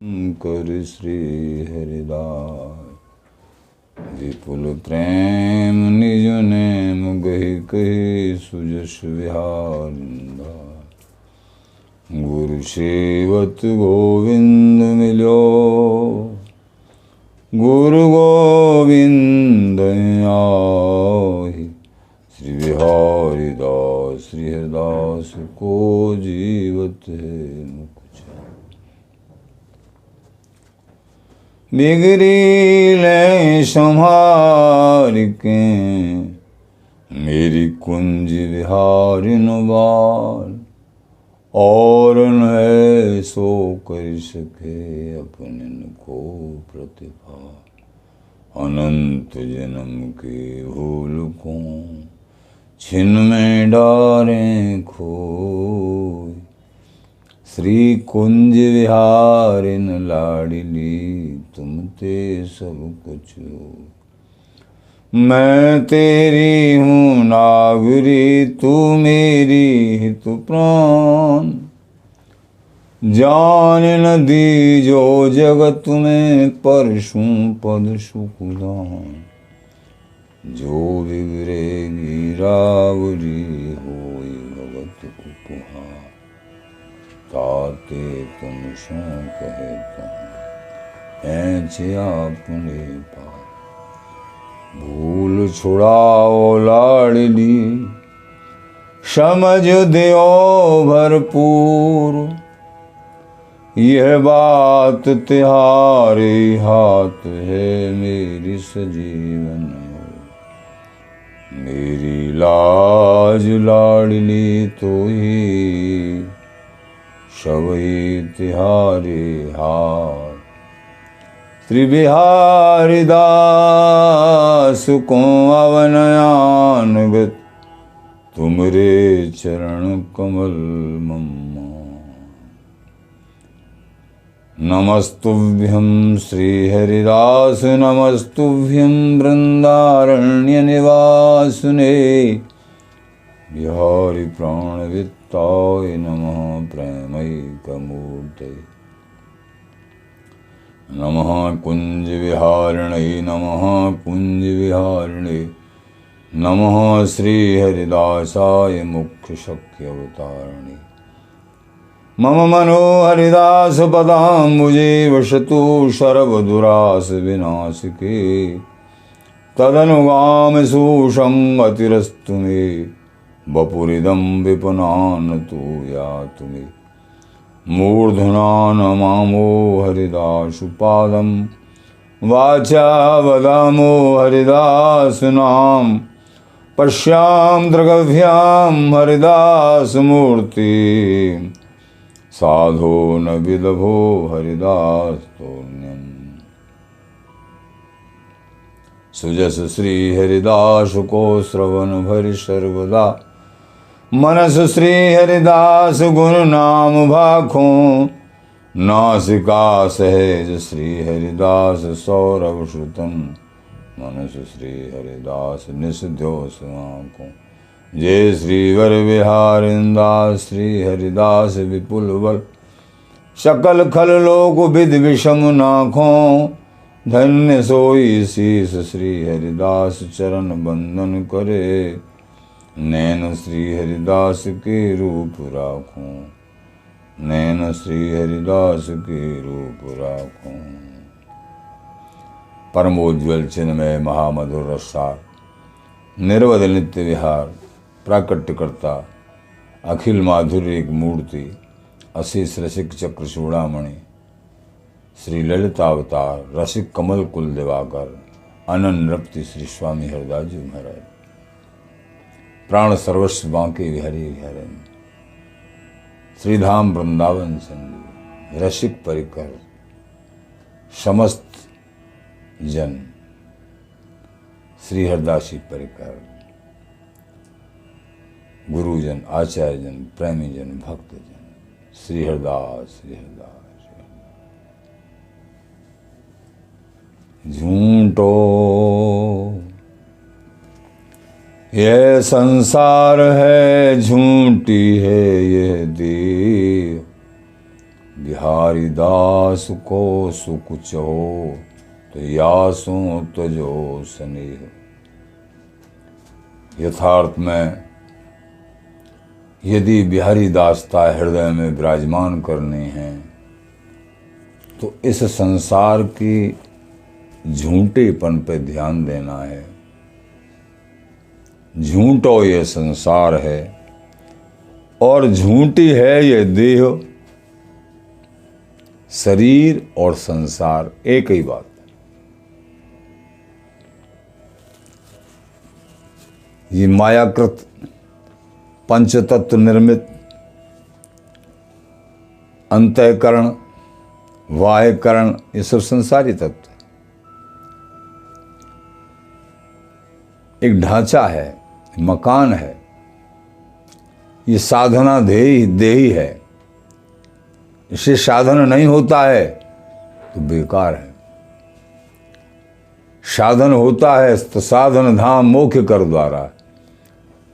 कर श्री हरिदास विपुल प्रेम निज नेम गहि कहि सुजस विहार गुरु सेवत गोविंद मिलो गुरु गोविंद आहि श्री बिहारी दास श्री हरिदास को जीवत है मुख बिगड़ी ले संहार के मेरी कुंज विहारिन बाल और न सो कर सके अपने को प्रतिभा अनंत जन्म के भूल को छिन में डारें खोए श्री कुंज विहारिन लाडली तुम ते सब कुछ मैं तेरी हूँ नागरी तू मेरी हित प्राण जान न दी जो जगत में परशु पद सुखदान जो बिगड़ेगी रावरी होई भगत उपहार ताते तुम सो कहता ऐचे आपने पा भूल छुड़ाओ लाडली समझ दियो भरपूर यह बात तिहारे हाथ है मेरी सजीवन मेरी लाज लाडली तो ही शवई तिहारे हार श्री बिहारी दास को अवनयानगत तुमरे चरण कमल मम्मा नमस्तुभ्यं श्री हरिदास नमस्तुभ्यं वृंदारण्य निवासने बिहारी प्राणवित्ताय नमः प्रेमैकमूर्तये नमः कुंज विहारिणे नमः कुंज विहारिणे नमः श्री हरिदासाय मुख्य शक्य अवतारिणे मम मनो हरिदास पदाम्बुजे वसतु सर्वदुरास विनाशिके तदनुगाम सुसंगतिरस्तु मे वपुरिदं विपुनान तु यातु मे मूर्धना नमामो हरिदासुपादं वाचा वदामो हरिदासनाम पश्याम द्रगभ्यां हरिदासमूर्ति साधो न विदभो हरिदास्तोन्यम् सुजस श्री हरिदास को श्रवण भरि सर्वदा मनस श्री हरिदास गुण नाम भाखों नासिका सहज श्री हरिदास सौरभ श्रुतन मनस श्री हरिदास निस्ध्योस आँखों जय श्री वर विहारिंदास श्री हरिदास विपुल बल सकल खल लोक विद विषम नाखों धन्य सोई शीस श्री हरिदास चरण बंदन करे नैन श्री हरिदास के रूप राखों नैन श्री हरिदास के रूप राखों परमोज्वल चिन्मय महामधुर रसार निर्वध नित्य विहार प्राकट्यकर्ता अखिल माधुर्य एक मूर्ति अशीष रसिक चक्र चूड़ामणि श्री ललितावतार रसिक कमल कुल दिवाकर अनन रप्ति श्री स्वामी हरदास जी महाराज प्राण सर्वस्व बांके विहरे विहरन श्रीधाम वृंदावन संगी रसिक परिकर समस्त जन श्री हरदासी परिकर गुरुजन आचार्यजन प्रेमीजन भक्तजन श्री हरदास श्री हरदास झूठो ये संसार है झूठी है ये देव बिहारी दास को सुख चहो, तो यासो तजो स्नेह। यथार्थ में यदि बिहारी दासता हृदय में विराजमान करने हैं तो इस संसार की झूठेपन पे ध्यान देना है। झूठो ये संसार है और झूठी है ये देह। शरीर और संसार एक ही बात है। ये मायाकृत पंचतत्व निर्मित अंतःकरण बाह्यकरण ये सब संसारी तत्व एक ढांचा है, मकान है। ये साधना देही है। इससे साधन नहीं होता है तो बेकार है। साधन होता है तो साधन धाम मोक्ष कर द्वारा।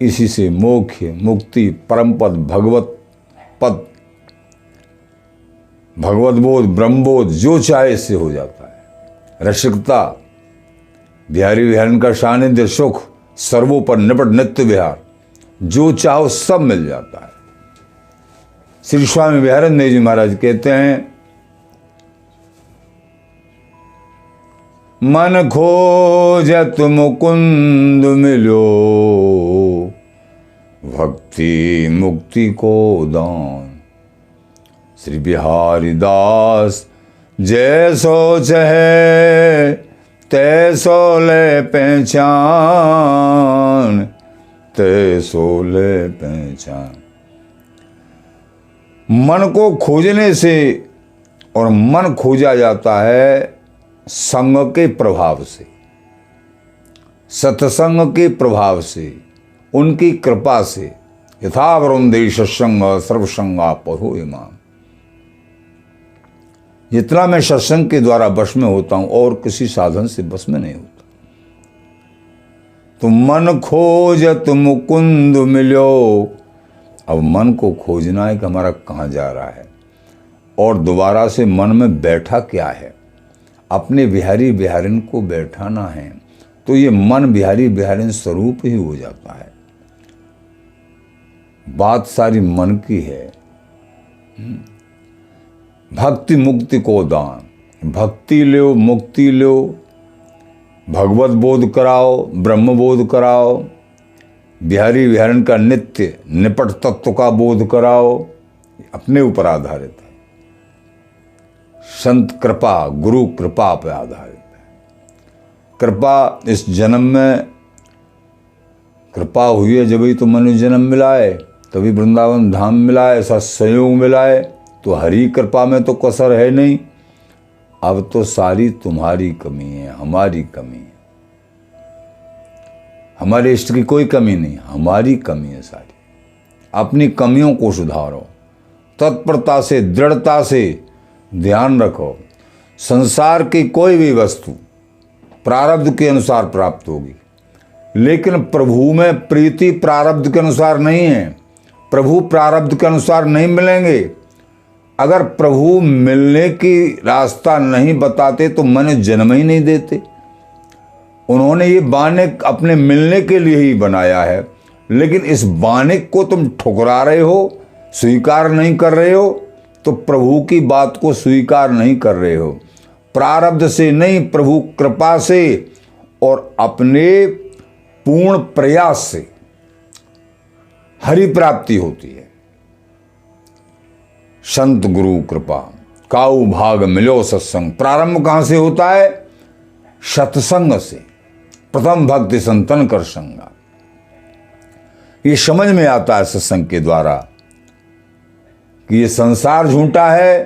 इसी से मोक्ष, मुक्ति, परम पद, भगवत पद, भगवत बोध, ब्रह्मबोध जो चाहे इससे हो जाता है। रसिकता, बिहारी विहारन का सानिध्य, सुख, सर्वोपर निपट नित्य विहार, जो चाहो सब मिल जाता है। श्री स्वामी विहारानंद जी महाराज कहते हैं, मन खोजत मुकुंद मिलो, भक्ति मुक्ति को दान। श्री बिहारी दास जैसो चहे तैसो ले पहचान, तैसो ले पहचान। मन को खोजने से, और मन खोजा जाता है संग के प्रभाव से, सत्संग के प्रभाव से, उनकी कृपा से। यथा वरुंदे सत्संग सर्वसंगा परो इमाम। जितना मैं सत्संग के द्वारा वश में होता हूं और किसी साधन से वश में नहीं होता। तो मन खोजत मुकुंद मिलो। अब मन को खोजना है कि हमारा कहाँ जा रहा है और दोबारा से मन में बैठा क्या है। अपने बिहारी बिहारिन को बैठाना है तो ये मन बिहारी बिहारिन स्वरूप ही हो जाता है। बात सारी मन की है। भक्ति मुक्ति को दान। भक्ति लो, मुक्ति लो, भगवत बोध कराओ, ब्रह्म बोध कराओ, बिहारी बिहारन का नित्य निपट तत्व का बोध कराओ। अपने ऊपर आधारित है। संत कृपा, गुरु कृपा पर आधारित है। कृपा इस जन्म में कृपा हुई है, जब ही तो मनुष्य जन्म मिला है, तभी वृंदावन धाम मिला है, ऐसा संयोग मिला है। तो हरी कृपा में तो कसर है नहीं। अब तो सारी तुम्हारी कमी है, हमारी कमी है। हमारे इष्ट की कोई कमी नहीं, हमारी कमी है सारी। अपनी कमियों को सुधारो, तत्परता से, दृढ़ता से ध्यान रखो। संसार की कोई भी वस्तु प्रारब्ध के अनुसार प्राप्त होगी, लेकिन प्रभु में प्रीति प्रारब्ध के अनुसार नहीं है। प्रभु प्रारब्ध के अनुसार नहीं मिलेंगे। अगर प्रभु मिलने की रास्ता नहीं बताते तो मनुष्य जन्म ही नहीं देते। उन्होंने ये बानिक अपने मिलने के लिए ही बनाया है, लेकिन इस बानिक को तुम ठुकरा रहे हो, स्वीकार नहीं कर रहे हो, तो प्रभु की बात को स्वीकार नहीं कर रहे हो। प्रारब्ध से नहीं, प्रभु कृपा से और अपने पूर्ण प्रयास से हरि प्राप्ति होती है। संत गुरु कृपा काऊ भाग मिलो सत्संग। प्रारंभ कहां से होता है? सत्संग से। प्रथम भक्ति संतन कर संगा। ये समझ में आता है सत्संग के द्वारा कि ये संसार झूठा है,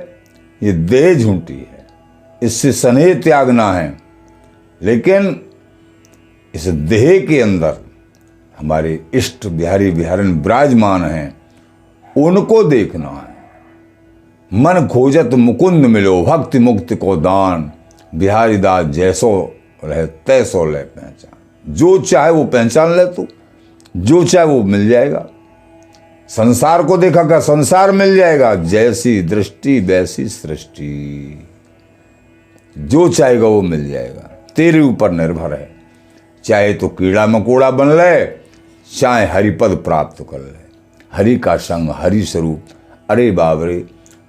ये देह झूठी है, इससे स्नेह त्यागना है। लेकिन इस देह के अंदर हमारे इष्ट बिहारी बिहारन विराजमान हैं, उनको देखना है। मन खोजत मुकुंद मिलो, भक्ति मुक्ति को दान। बिहारी दास जैसो रहे तैसो ले पहचान। जो चाहे वो पहचान ले, तू जो चाहे वो मिल जाएगा। संसार को देखा क्या संसार मिल जाएगा, जैसी दृष्टि वैसी सृष्टि, जो चाहेगा वो मिल जाएगा, तेरे ऊपर निर्भर है। चाहे तो कीड़ा मकोड़ा बन ले, चाहे हरिपद प्राप्त कर ले, हरि का संग, हरि स्वरूप। अरे बाबरे,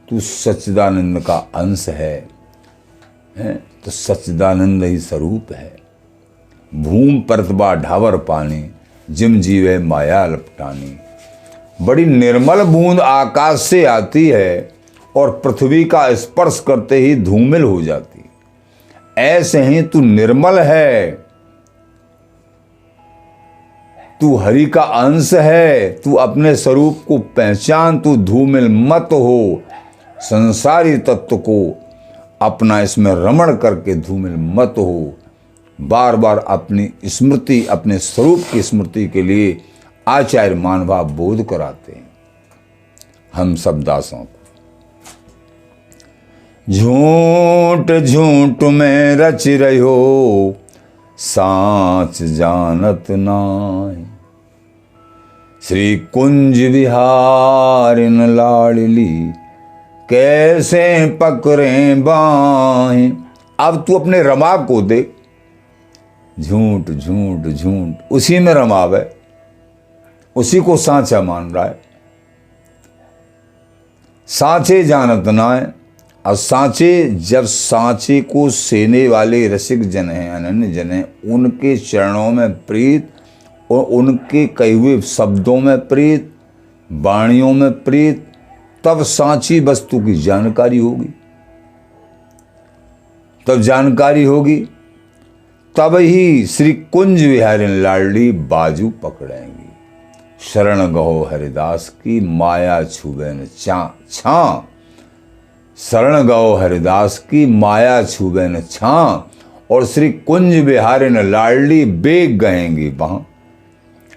तू सच्चिदानंद का अंश है तो सच्चिदानंद ही स्वरूप है। भूम परतबा ढावर पानी, जिम जीवे माया लपटानी। बड़ी निर्मल बूंद आकाश से आती है और पृथ्वी का स्पर्श करते ही धूमिल हो जाती। ऐसे ही तू निर्मल है, तू हरि का अंश है, तू अपने स्वरूप को पहचान, तू धूमिल मत हो। संसारी तत्व को अपना इसमें रमण करके धूमिल मत हो। बार बार अपनी स्मृति, अपने स्वरूप की स्मृति के लिए आचार्य मानभाव बोध कराते हैं हम सब दासों को। झूठ झूठ में रच रहो, साच जानत नाय। श्री कुंज विहारिन लाडली, कैसे पकड़े बाहें। अब तू अपने रमाब को देख, झूठ झूठ झूठ उसी में रमाव है, उसी को सांचा मान रहा है। सांचे जानत ना है। और सांचे, जब सांचे को सेने वाले रसिक जन हैं, अनन्य जन हैं, उनके चरणों में प्रीत और उनके कहे हुए शब्दों में प्रीत, वाणियों में प्रीत, तब सांची वस्तु की जानकारी होगी। तब जानकारी होगी, तब ही श्री कुंज विहारिन लाडली बाजू पकड़ेंगी। शरण गहो हरिदास की, माया छुबे न छां। शरण गहो हरिदास की, माया छुबे न छां। और श्री कुंज विहारिन लाडली बेग गहेंगी वहां।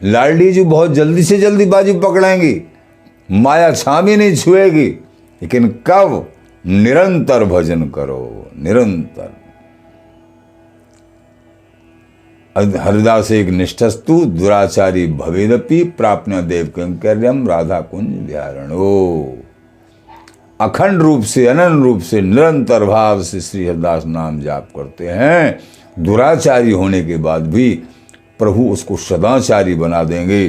लाडली जो बहुत जल्दी से जल्दी बाजू पकड़ेंगी, माया छां भी नहीं छुएगी। लेकिन कब? निरंतर भजन करो, निरंतर। हरिदास एक निष्ठस्तु दुराचारी भवेदपि, प्राप्न देव कैंकर्यम राधा कुंज विहारणो। अखंड रूप से, अनंत रूप से, निरंतर भाव से श्री हरिदास नाम जाप करते हैं। दुराचारी होने के बाद भी प्रभु उसको सदाचारी बना देंगे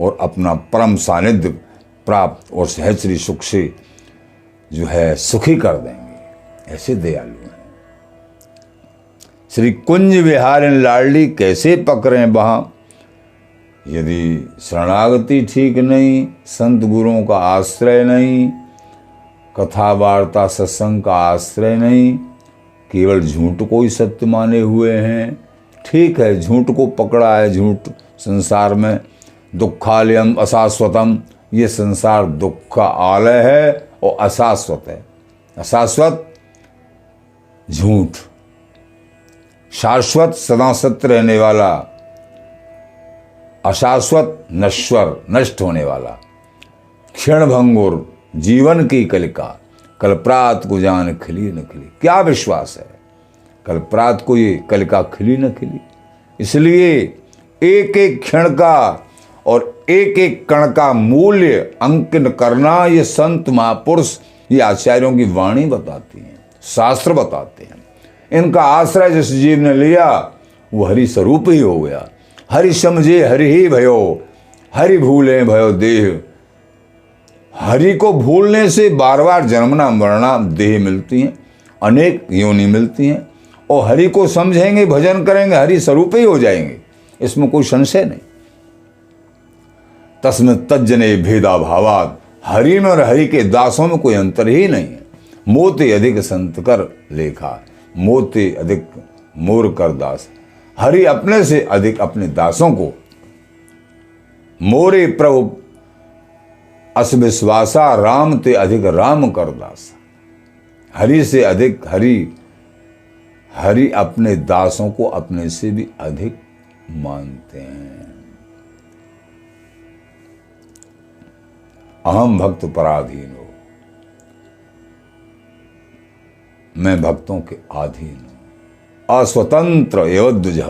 और अपना परम सानिध्य प्राप्त और सहचरी सुख से जो है सुखी कर देंगे। ऐसे दयालु हैं। श्री कुंज विहारिन लाडली, कैसे पकड़े वहां? यदि शरणागति ठीक नहीं, संत गुरुओं का आश्रय नहीं, कथा वार्ता सत्संग का आश्रय नहीं, केवल झूठ को ही सत्य माने हुए हैं। ठीक है, झूठ को पकड़ा है। झूठ संसार में दुखालयम अशाश्वतम, ये संसार दुख का आलय है और अशाश्वत है। अशाश्वत झूठ, शाश्वत सदा सत्य रहने वाला, अशाश्वत नश्वर नष्ट होने वाला। क्षण भंगुर जीवन की कलिका, कल प्रात को जान खिली न खिली। क्या विश्वास है कल प्रात को ये कलिका खिली न खिली? इसलिए एक एक क्षण का और एक एक कण का मूल्य अंकन करना, ये संत महापुरुष, ये आचार्यों की वाणी बताती हैं, शास्त्र बताते हैं। इनका आश्रय जिस जीव ने लिया वो हरि स्वरूप ही हो गया। हरि समझे हरि ही भयो, हरि भूले भयो देह। हरि को भूलने से बार बार जन्मना मरना देह मिलती हैं, अनेक योनि मिलती हैं। और हरि को समझेंगे, भजन करेंगे, हरि स्वरूप ही हो जाएंगे, इसमें कोई संशय नहीं। तस्में तज्जने भेदा भावाद, हरि में और हरि के दासों में कोई अंतर ही नहीं है। मोते अधिक संत कर लेखा, मोते अधिक मोर कर दास। हरि अपने से अधिक अपने दासों को, मोरे प्रभु अस विश्वासा, राम ते अधिक राम कर दास। हरि से अधिक हरि, हरि अपने दासों को अपने से भी अधिक मानते हैं। अहम भक्त पराधीन हो, मैं भक्तों के अधीन हूं। अस्वतंत्र एवं द्विज,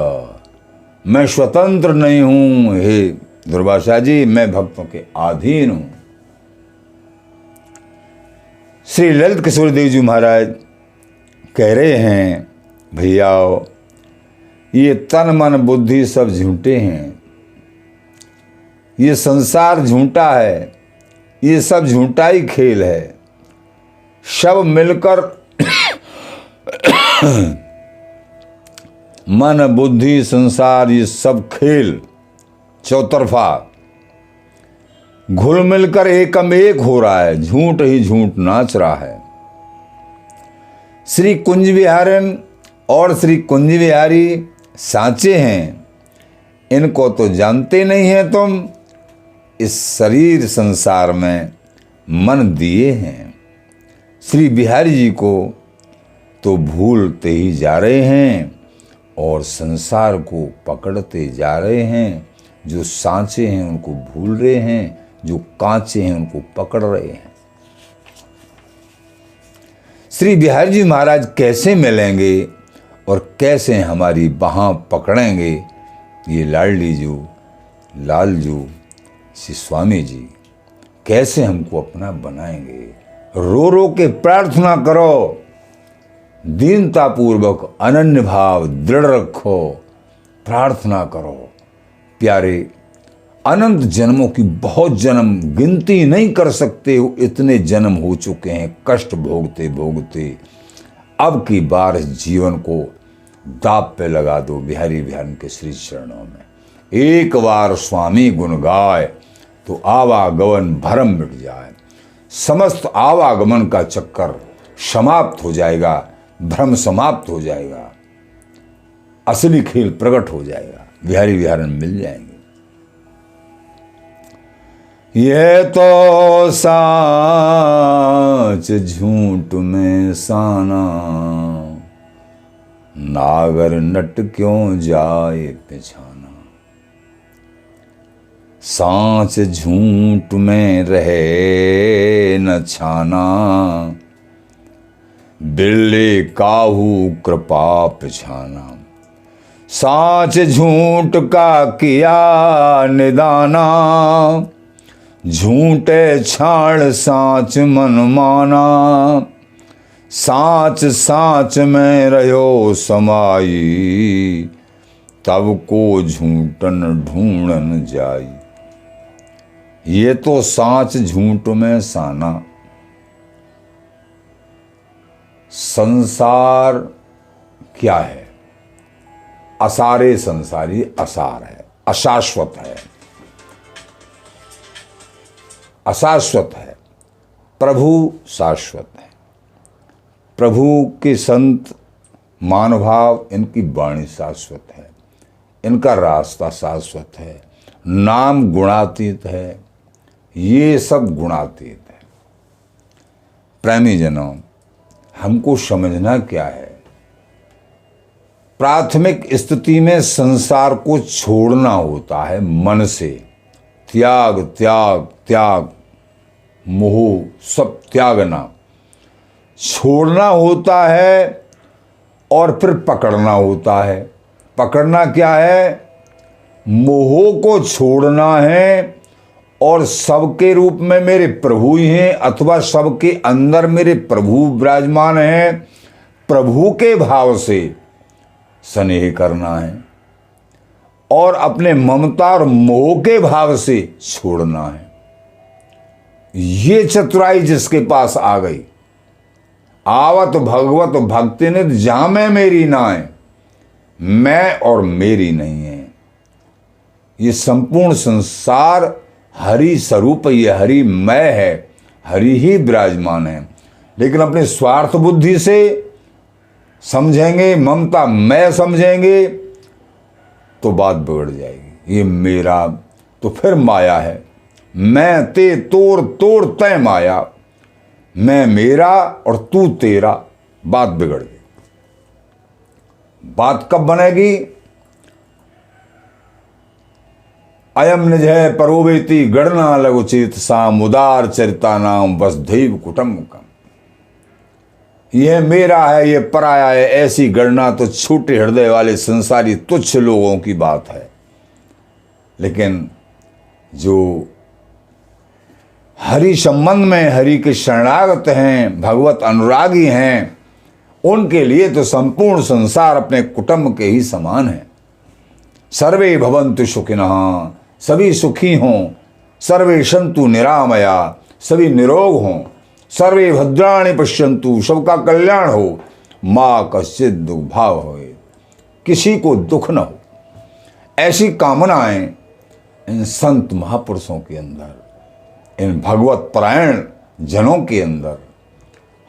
मैं स्वतंत्र नहीं हूं हे दुर्वासा जी, मैं भक्तों के अधीन हूं। श्री ललित किशोर देव जी महाराज कह रहे हैं, भैया ये तन मन बुद्धि सब झूठे हैं, ये संसार झूठा है, ये सब झूठा ही खेल है। सब मिलकर मन बुद्धि संसार ये सब खेल चौतरफा घुल मिलकर एकम एक हो रहा है, झूठ ही झूठ नाच रहा है। श्री कुंज विहारन और श्री कुंज विहारी साचे हैं, इनको तो जानते नहीं हैं तुम। इस शरीर संसार में मन दिए हैं, श्री बिहारी जी को तो भूलते ही जा रहे हैं और संसार को पकड़ते जा रहे हैं। जो सांचे हैं उनको भूल रहे हैं, जो कांचे हैं उनको पकड़ रहे हैं। श्री बिहारी जी महाराज कैसे मिलेंगे और कैसे हमारी बाहां पकड़ेंगे, ये लाडली जू लालजू श्री स्वामी जी कैसे हमको अपना बनाएंगे। रो रो के प्रार्थना करो, दीनतापूर्वक अनन्य भाव दृढ़ रखो, प्रार्थना करो। प्यारे, अनंत जन्मों की बहुत जन्म गिनती नहीं कर सकते हो, इतने जन्म हो चुके हैं कष्ट भोगते भोगते। अब की बार इस जीवन को दाप पे लगा दो बिहारी बिहारन के श्री चरणों में। एक बार स्वामी गुण गाय तो आवागमन भरम मिट जाए। समस्त आवागमन का चक्कर समाप्त हो जाएगा, भ्रम समाप्त हो जाएगा, असली खेल प्रकट हो जाएगा, बिहारी बिहारन मिल जाएंगे। यह तो साच झूठ में साना, नागर नट क्यों जाए पिछाना। सांच झूठ में रहे न छाना, बिल्ले काहू कृपा पिछाना। सांच झूठ का किया निदाना, झूठे छाड़ सांच मन माना। सांच सांच में रहो समाई, तब को झूठन ढूंढन जाई। ये तो सांच झूठ में साना। संसार क्या है? असारे संसारी असार है, अशाश्वत है, अशाश्वत है। प्रभु शाश्वत है। प्रभु के संत मानभाव, इनकी वाणी शाश्वत है, इनका रास्ता शाश्वत है, नाम गुणातीत है, ये सब गुणातीत है। प्रेमी जनों, हमको समझना क्या है? प्राथमिक स्थिति में संसार को छोड़ना होता है मन से। त्याग त्याग त्याग, मोह सब त्यागना, छोड़ना होता है और फिर पकड़ना होता है। पकड़ना क्या है? मोह को छोड़ना है और सबके रूप में मेरे प्रभु ही हैं, अथवा सबके अंदर मेरे प्रभु विराजमान हैं। प्रभु के भाव से स्नेह करना है और अपने ममता और मोह के भाव से छोड़ना है। ये चतुराई जिसके पास आ गई, आवत भगवत भक्ति नित जामे मेरी नाय, मैं और मेरी नहीं है। ये संपूर्ण संसार हरि स्वरूप, ये हरि मैं है, हरि ही विराजमान है। लेकिन अपने स्वार्थ बुद्धि से समझेंगे, ममता मैं समझेंगे तो बात बिगड़ जाएगी। ये मेरा तो फिर माया है। मैं ते तोड़ तोड़ तय माया, मैं मेरा और तू तेरा, बात बिगड़ गई। बात कब बनेगी? अयम निज है परोवेति गणना लघुचित साम, उदार चरिता नाम वसुधैव कुटुम्बकम। यह मेरा है, यह पराया है, ऐसी गणना तो छोटे हृदय वाले संसारी तुच्छ लोगों की बात है। लेकिन जो हरि संबंध में हरि के शरणागत हैं, भगवत अनुरागी हैं, उनके लिए तो संपूर्ण संसार अपने कुटुंब के ही समान है। सर्वे भवन्तु सुखिनः, सभी सुखी हों। सर्वे सन्तु निरामया, सभी निरोग हों। सर्वे भद्राणि पश्यन्तु, सबका कल्याण हो। माँ कश्चित् दुर्भाव होए, किसी को दुख न हो। ऐसी कामनाएं इन संत महापुरुषों के अंदर, इन भगवत परायण जनों के अंदर,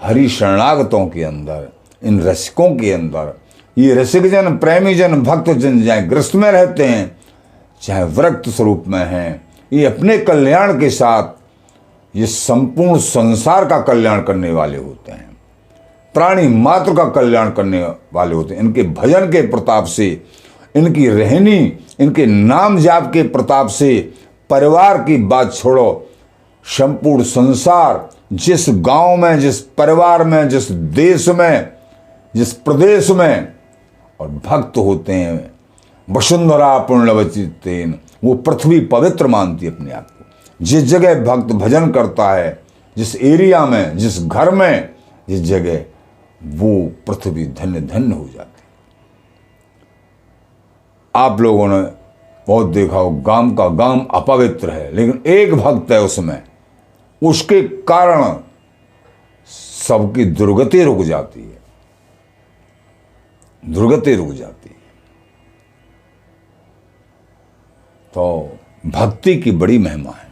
हरि शरणागतों के अंदर, इन रसिकों के अंदर, ये रसिक जन, प्रेमी जन, भक्त जन चाहे ग्रस्त में रहते हैं चाहे विरक्त स्वरूप में हैं, ये अपने कल्याण के साथ ये संपूर्ण संसार का कल्याण करने वाले होते हैं, प्राणी मात्र का कल्याण करने वाले होते हैं। इनके भजन के प्रताप से, इनकी रहनी, इनके नाम जाप के प्रताप से, परिवार की बात छोड़ो, संपूर्ण संसार जिस गांव में, जिस परिवार में, जिस देश में, जिस प्रदेश में और भक्त होते हैं, वसुंधरा पुण्यवचितेन, वो पृथ्वी पवित्र मानती है अपने आप को। जिस जगह भक्त भजन करता है, जिस एरिया में, जिस घर में, जिस जगह, वो पृथ्वी धन्य धन्य हो जाती है। आप लोगों ने बहुत देखा हो, गांव का गांव अपवित्र है, लेकिन एक भक्त है उसमें, उसके कारण सबकी दुर्गति रुक जाती है, दुर्गति रुक जाती है। तो भक्ति की बड़ी महिमा है।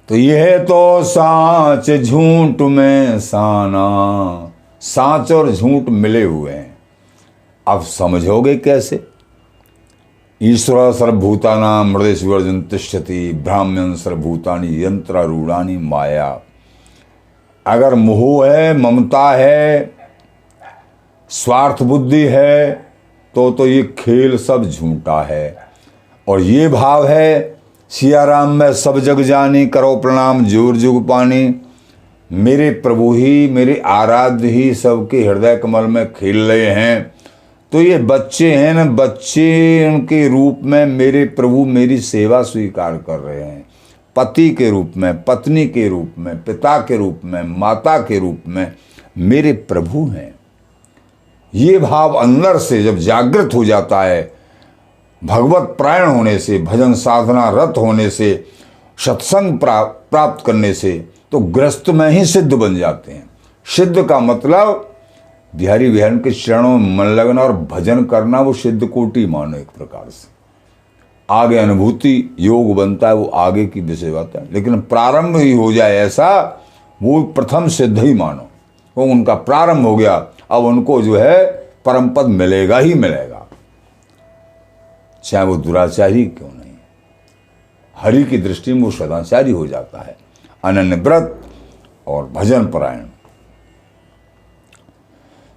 तो यह तो साच झूठ में साना, साच और झूठ मिले हुए हैं। अब समझोगे कैसे? ईश्वर सर्वभूतानां हृदयेषु तिष्ठति, ब्राह्मण सर्वभूतानि यंत्रारूढ़ानि माया। अगर मोह है, ममता है, स्वार्थ बुद्धि है, तो ये खेल सब झूठा है। और ये भाव है, सिया राम में सब जग जानी, करो प्रणाम जोर जुग पानी। मेरे प्रभु ही, मेरे आराध्य ही सबके हृदय कमल में खेल रहे हैं। तो ये बच्चे हैं ना, बच्चे उनके रूप में मेरे प्रभु मेरी सेवा स्वीकार कर रहे हैं। पति के रूप में, पत्नी के रूप में, पिता के रूप में, माता के रूप में मेरे प्रभु हैं। ये भाव अंदर से जब जागृत हो जाता है, भगवत प्रायण होने से, भजन साधना रत होने से, सत्संग प्राप्त करने से, तो गृहस्थ में ही सिद्ध बन जाते हैं। सिद्ध का मतलब बिहारी बिहारी के चरणों में मन लगना और भजन करना, वो सिद्ध कोटि मानो एक प्रकार से। आगे अनुभूति योग बनता है, वो आगे की विषय बात है। लेकिन प्रारंभ ही हो जाए ऐसा, वो प्रथम सिद्ध ही मानो, वो उनका प्रारंभ हो गया। अब उनको जो है परम पद मिलेगा ही मिलेगा, चाहे वो दुराचारी क्यों नहीं। हरि की दृष्टि में वो सदाचारी हो जाता है, अनन्य व्रत और भजन परायण।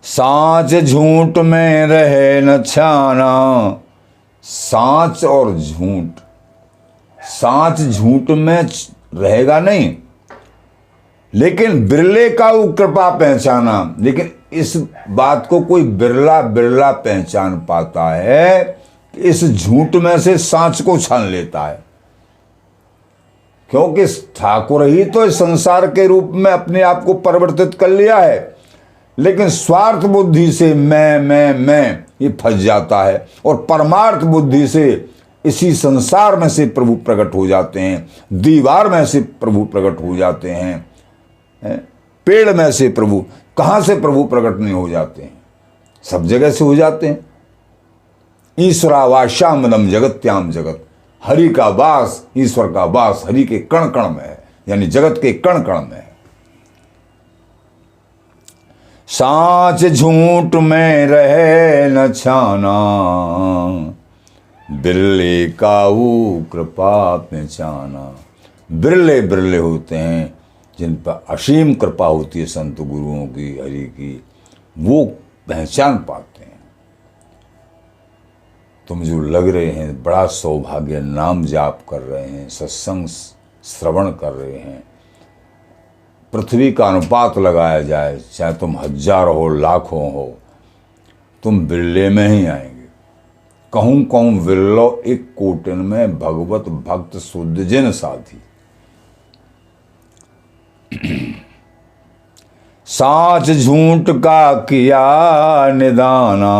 साच झूठ में रहे न छाना, साच और झूठ, साच झूठ में रहेगा नहीं, लेकिन बिरले का वो कृपा पहचाना। लेकिन इस बात को कोई बिरला बिरला पहचान पाता है कि इस झूठ में से साच को छान लेता है। क्योंकि ठाकुर ही तो इस संसार के रूप में अपने आप को परिवर्तित कर लिया है, लेकिन स्वार्थ बुद्धि से मैं ये फंस जाता है। और परमार्थ बुद्धि से इसी संसार में से प्रभु प्रकट हो जाते हैं, दीवार में से प्रभु प्रकट हो जाते हैं, पेड़ में से प्रभु, कहाँ से प्रभु प्रकट नहीं हो जाते हैं? सब जगह से हो जाते हैं। ईश्वरावास्यामदम जगत्याम जगत, हरि का वास, ईश्वर का वास हरि के कण कण में है, यानी जगत के कण कण में है। साच झूठ में रहे न छाना, बिरले काऊ कृपा पहचाना। बिरले बिरले होते हैं जिन पर असीम कृपा होती है संत गुरुओं की, हरि की, वो पहचान पाते हैं। तुम जो लग रहे हैं, बड़ा सौभाग्य, नाम जाप कर रहे हैं, सत्संग श्रवण कर रहे हैं, पृथ्वी का अनुपात लगाया जाए, चाहे तुम हजारों हो, लाखों हो, तुम बिरले में ही आएंगे। कहूँ कहूँ विरलो एक कोटिन में भगवत भक्त शुद्ध जिन साथी। साच झूठ का किया निदाना,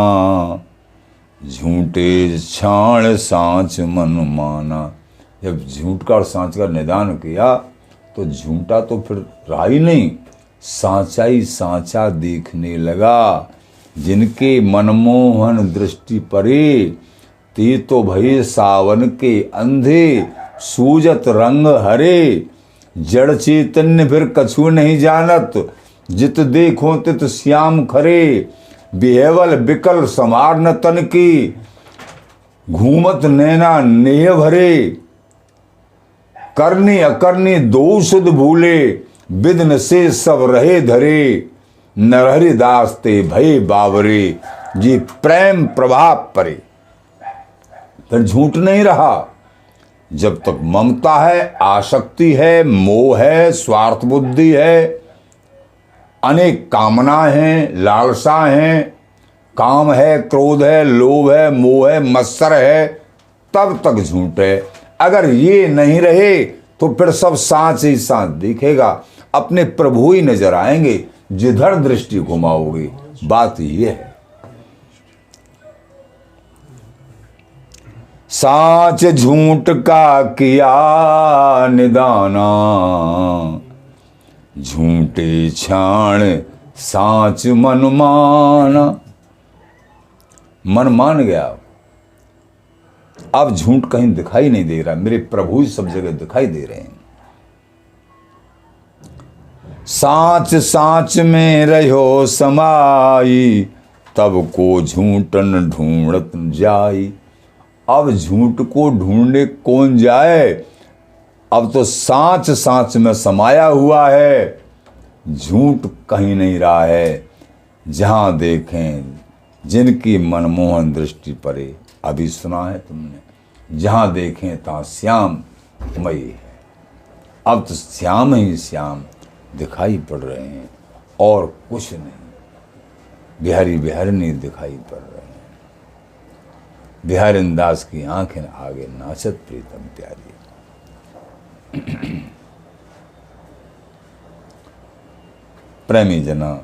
झूठे छाण सांच मन माना। जब झूठ का और सांच का निदान किया तो झूठा तो फिर रहा ही नहीं, सांचा ही सांचा देखने लगा। जिनके मनमोहन दृष्टि परे, ते तो भये सावन के अंधे, सूजत रंग हरे। जड़ चैतन्य फिर कछु नहीं जानत, जित देखो तित श्याम खरे। बिहेवल बिकल समार न तन की, घूमत नैना नेह भरे। करनी अकरनी दो सुध भूले, बिदन से सब रहे धरे। नरहरि दास ते भय बावरे, जी प्रेम प्रभाव परे। फिर झूठ नहीं रहा। जब तक ममता है, आसक्ति है, मोह है, स्वार्थ बुद्धि है, अनेक कामनाएं हैं, लालसा हैं, काम है, क्रोध है, लोभ है, मोह है, मत्सर है, तब तक झूठ है। अगर ये नहीं रहे तो फिर सब सांच ही सांच दिखेगा, अपने प्रभु ही नजर आएंगे जिधर दृष्टि घुमाओगे। बात ये है। सांच झूठ का किया निदाना, झूठे छाण सांच मन माना। मन मान गया, अब झूठ कहीं दिखाई नहीं दे रहा, मेरे प्रभु सब जगह दिखाई दे रहे हैं। सांच सांच में रहो समाई, तब को झूठन ढूंढत जाई। अब झूठ को ढूंढने कौन जाए, अब तो सांच सांच में समाया हुआ है, झूठ कहीं नहीं रहा है। जहां देखें जिनकी मनमोहन दृष्टि परे, अभी सुना है तुमने, जहां देखें तहां श्याम मई है। अब तो श्याम ही श्याम दिखाई पड़ रहे हैं और कुछ नहीं। बिहारी बिहारिनी दिखाई पड़ रहे हैं। बिहारी दास की आंखें आगे नाचत प्रीतम प्यारी। प्रेमी जना,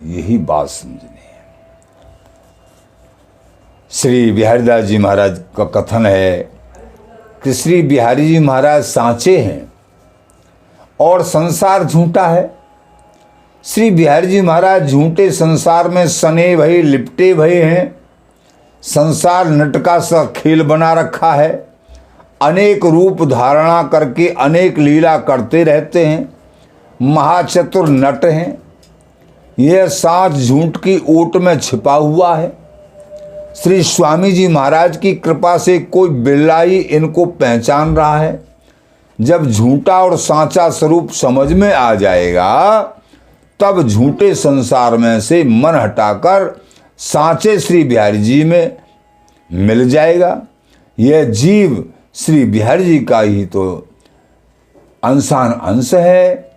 यही बात समझनी है। श्री बिहारीदास जी महाराज का कथन है कि श्री बिहारी जी महाराज सांचे हैं और संसार झूठा है। श्री बिहारी जी महाराज झूठे संसार में सने भये लिपटे भये हैं। संसार नटका सा खेल बना रखा है, अनेक रूप धारणा करके अनेक लीला करते रहते हैं, महाचतुर नट हैं। यह सांच झूठ की ओट में छिपा हुआ है। श्री स्वामी जी महाराज की कृपा से कोई बिल्ला ही इनको पहचान रहा है। जब झूठा और सांचा स्वरूप समझ में आ जाएगा, तब झूठे संसार में से मन हटाकर सांचे श्री बिहारी जी में मिल जाएगा। यह जीव श्री बिहारी जी का ही तो अंशान अंश है,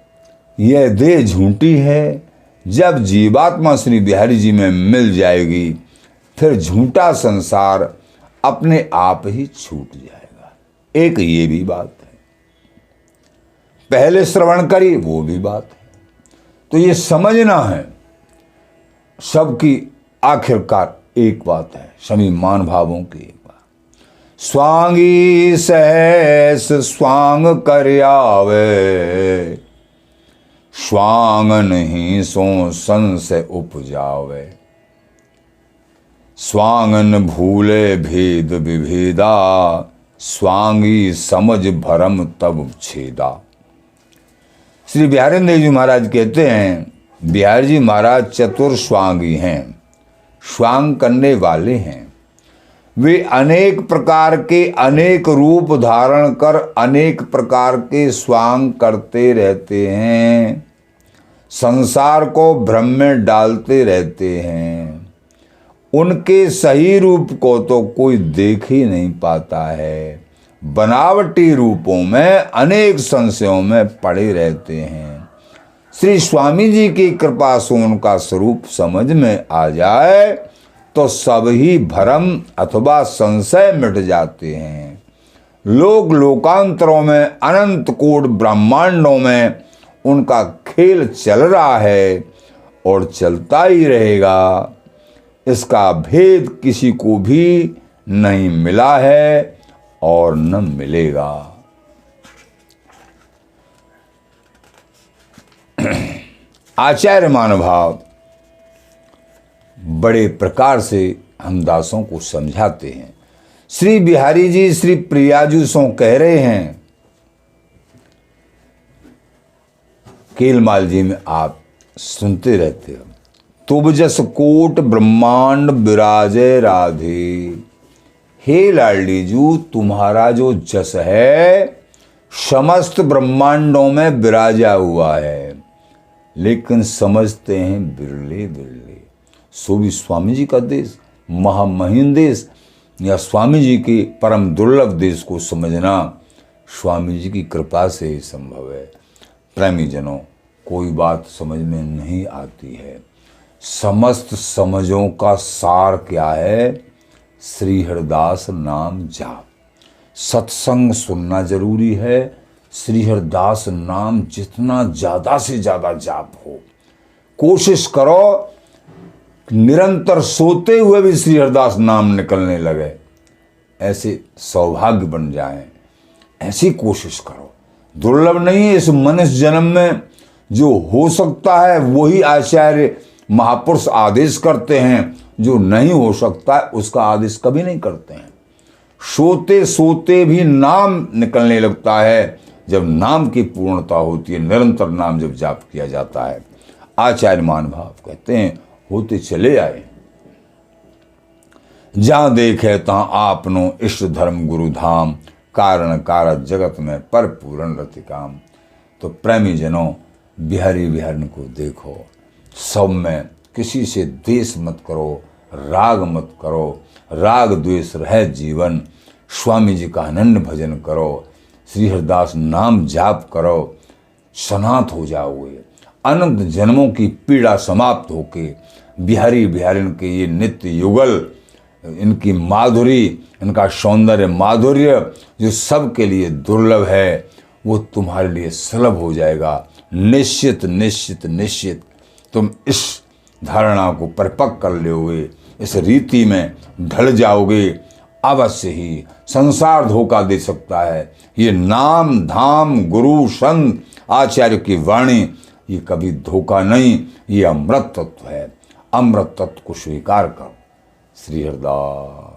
यह देह झूठी है। जब जीवात्मा श्री बिहारी जी में मिल जाएगी, फिर झूठा संसार अपने आप ही छूट जाएगा। एक ये भी बात है, पहले श्रवण करी वो भी बात है। तो ये समझना है सबकी आखिरकार एक बात है, सभी मान भावों की एक बात। स्वांगी सहस स्वांग कर आवे, स्वांग नहीं सो संशय उपजावे। स्वांगन भूले भेद विभेदा, स्वांगी समझ भरम तब छेदा। श्री बिहारी देव जी महाराज कहते हैं, बिहारी जी महाराज चतुर स्वांगी हैं, स्वांग करने वाले हैं। वे अनेक प्रकार के अनेक रूप धारण कर अनेक प्रकार के स्वांग करते रहते हैं, संसार को भ्रम में डालते रहते हैं। उनके सही रूप को तो कोई देख ही नहीं पाता है, बनावटी रूपों में अनेक संशयों में पड़े रहते हैं। श्री स्वामी जी की कृपा से उनका स्वरूप समझ में आ जाए तो सब ही भ्रम अथवा संशय मिट जाते हैं। लोक लोकांतरों में, अनंत कोट ब्रह्मांडों में उनका खेल चल रहा है और चलता ही रहेगा। इसका भेद किसी को भी नहीं मिला है और न मिलेगा। आचार्य महानुभाव बड़े प्रकार से हम दासों को समझाते हैं। श्री बिहारी जी श्री प्रियाजू सो कह रहे हैं, केलमाल जी में आप सुनते रहते हो, तुब जस कोट ब्रह्मांड विराजे राधे। हे लाडली जू, तुम्हारा जो जस है समस्त ब्रह्मांडों में विराजा हुआ है, लेकिन समझते हैं बिरले बिरले। सो भी स्वामी जी का देश, महामहिम देश या स्वामी जी के परम दुर्लभ देश को समझना स्वामी जी की कृपा से ही संभव है। प्रेमी जनों, कोई बात समझ में नहीं आती है। समस्त समझों का सार क्या है? श्री हरिदास नाम जाप। सत्संग सुनना जरूरी है। श्री हरिदास नाम जितना ज़्यादा से ज़्यादा जाप हो, कोशिश करो निरंतर सोते हुए भी श्री हरिदास नाम निकलने लगे, ऐसे सौभाग्य बन जाएं, ऐसी कोशिश करो। दुर्लभ नहीं है इस मनुष्य जन्म में, जो हो सकता है वही आचार्य महापुरुष आदेश करते हैं, जो नहीं हो सकता उसका आदेश कभी नहीं करते हैं। सोते सोते भी नाम निकलने लगता है, जब नाम की पूर्णता होती है, निरंतर नाम जब जाप किया जाता है। आचार्य महानुभाव कहते हैं, होते चले आए जहां देखे तहां आपनो इष्ट धर्म गुरु धाम, कारण कारक जगत में पर पूर्ण रति काम। तो प्रेमी जनों, बिहारी बिहारन को देखो, सब में किसी से द्वेष मत करो, राग मत करो, राग द्वेष रह जीवन। स्वामी जी का अनन्य भजन करो, श्री हरिदास नाम जाप करो, सनात हो जाओगे। अनंत जन्मों की पीड़ा समाप्त होके बिहारी बिहारिन के ये नित्य युगल, इनकी माधुरी, इनका सौंदर्य माधुर्य जो सबके लिए दुर्लभ है, वो तुम्हारे लिए सुलभ हो जाएगा। निश्चित निश्चित निश्चित तुम इस धारणा को परिपक्व कर लोगे, इस रीति में ढल जाओगे। अवश्य ही संसार धोखा दे सकता है, ये नाम धाम गुरु संत आचार्य की वाणी ये कभी धोखा नहीं, ये अमृत तत्व है। अमृत तत्व को स्वीकार करो। श्री हरिदास।